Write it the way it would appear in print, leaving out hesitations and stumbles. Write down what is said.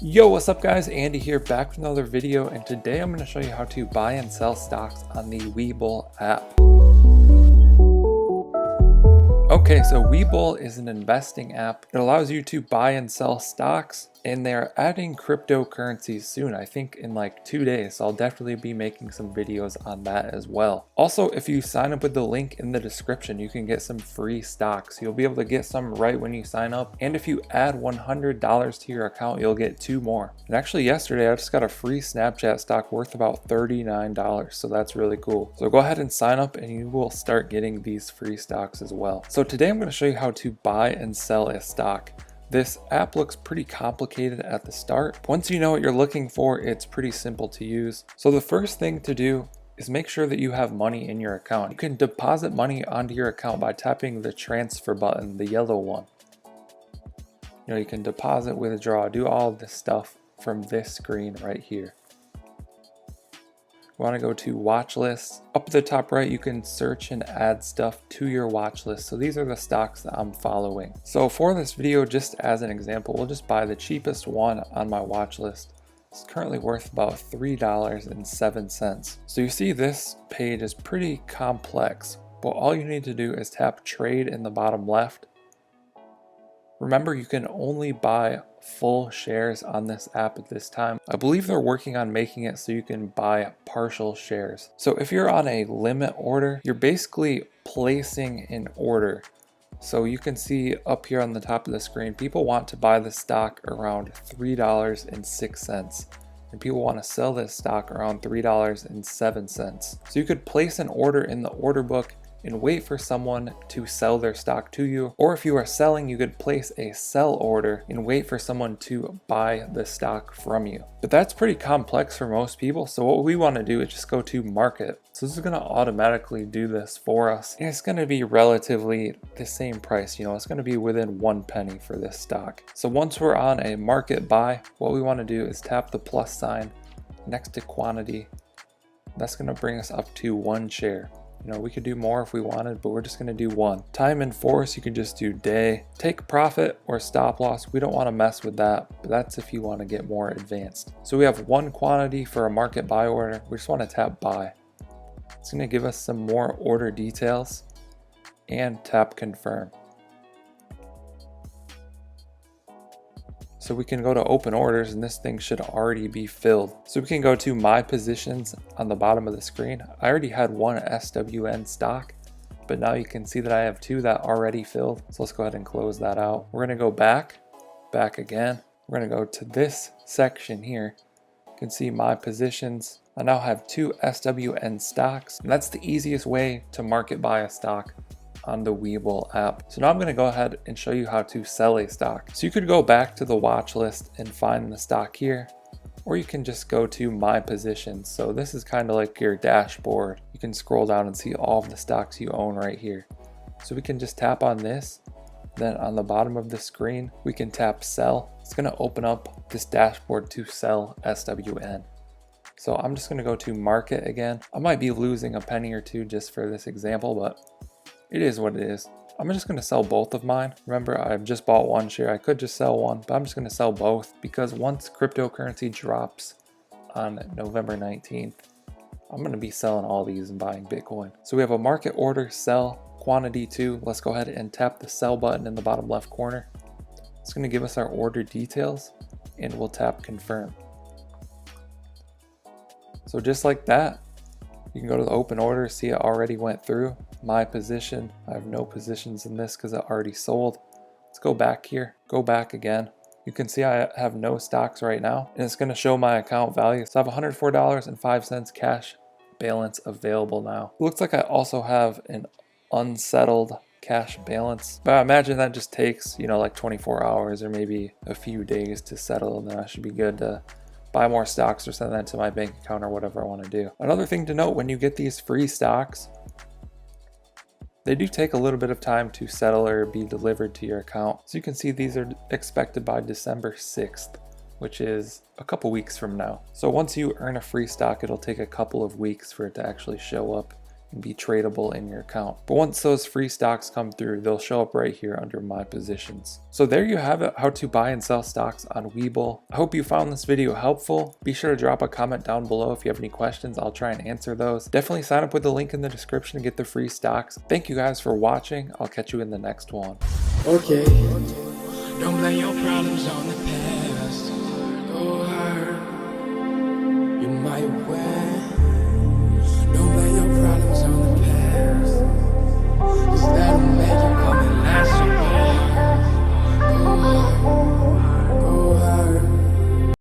Yo, what's up guys? Andy here, back with another video, and today I'm going to show you how to buy and sell stocks on the Webull app. Okay, so Webull is an investing app. It allows you to buy and sell stocks, and they're adding cryptocurrencies soon. I think in like 2 days. So I'll definitely be making some videos on that as well. Also, if you sign up with the link in the description, you can get some free stocks. You'll be able to get some right when you sign up. And if you add $100 to your account, you'll get 2 more. And actually yesterday, I just got a free Snapchat stock worth about $39. So that's really cool. So go ahead and sign up and you will start getting these free stocks as well. So today I'm going to show you how to buy and sell a stock. This app looks pretty complicated at the start. Once you know what you're looking for, it's pretty simple to use. So the first thing to do is make sure that you have money in your account. You can deposit money onto your account by tapping the transfer button, the yellow one. You can deposit, withdraw, do all of this stuff from this screen right here. We want to go to watch lists. Up at the top right, you can search and add stuff to your watch list. So these are the stocks that I'm following. So for this video, just as an example, we'll just buy the cheapest one on my watch list. It's currently worth about $3.07. So you see this page is pretty complex, but all you need to do is tap trade in the bottom left. Remember, you can only buy full shares on this app at this time. I believe they're working on making it so you can buy partial shares. So if you're on a limit order, you're basically placing an order. So you can see up here on the top of the screen, people want to buy the stock around $3.06. And people want to sell this stock around $3.07. So you could place an order in the order book and wait for someone to sell their stock to you. Or if you are selling, you could place a sell order and wait for someone to buy the stock from you. But that's pretty complex for most people. So what we want to do is just go to market. So this is going to automatically do this for us. And it's going to be relatively the same price. It's going to be within 1 penny for this stock. So once we're on a market buy, what we want to do is tap the plus sign next to quantity. That's going to bring us up to 1 share. We could do more if we wanted, but we're just going to do 1. Time in force, you can just do day. Take profit or stop loss, we don't want to mess with that, but that's if you want to get more advanced. So we have 1 quantity for a market buy order. We just want to tap buy. It's going to give us some more order details and tap confirm. So we can go to open orders and this thing should already be filled. So we can go to my positions on the bottom of the screen. I already had 1 SWN stock, but now you can see that I have 2 that already filled. So let's go ahead and close that out. We're going to go back again. We're going to go to this section here. You can see my positions. I now have 2 SWN stocks, and that's the easiest way to market buy a stock on the Webull app. So now I'm going to go ahead and show you how to sell a stock. So you could go back to the watch list and find the stock here, or you can just go to my positions. So this is kind of like your dashboard. You can scroll down and see all of the stocks you own right here. So we can just tap on this. Then on the bottom of the screen, we can tap sell. It's going to open up this dashboard to sell SWN. So I'm just going to go to market again. I might be losing a penny or 2 just for this example, but it is what it is. I'm just going to sell both of mine. Remember, I've just bought 1 share. I could just sell 1, but I'm just going to sell both because once cryptocurrency drops on November 19th, I'm going to be selling all these and buying Bitcoin. So we have a market order, sell, quantity 2. Let's go ahead and tap the sell button in the bottom left corner. It's going to give us our order details and we'll tap confirm. So just like that, you can go to the open order, see it already went through. My position, I have no positions in this because it already sold. Let's go back here, go back again. You can see I have no stocks right now, and it's going to show my account value. So I have $104.05 cash balance available now. It looks like I also have an unsettled cash balance, but I imagine that just takes, like 24 hours or maybe a few days to settle, and then I should be good to buy more stocks or send that to my bank account or whatever I want to do. Another thing to note, when you get these free stocks, they do take a little bit of time to settle or be delivered to your account. So you can see these are expected by December 6th, which is a couple weeks from now. So once you earn a free stock, it'll take a couple of weeks for it to actually show up and be tradable in your account. But once those free stocks come through, they'll show up right here under my positions. So there you have it, how to buy and sell stocks on Webull. I hope you found this video helpful. Be sure to drop a comment down below if you have any questions. I'll try and answer those. Definitely sign up with the link in the description to get the free stocks. Thank you guys for watching. I'll catch you in the next one. Okay. Don't blame your problems on the past.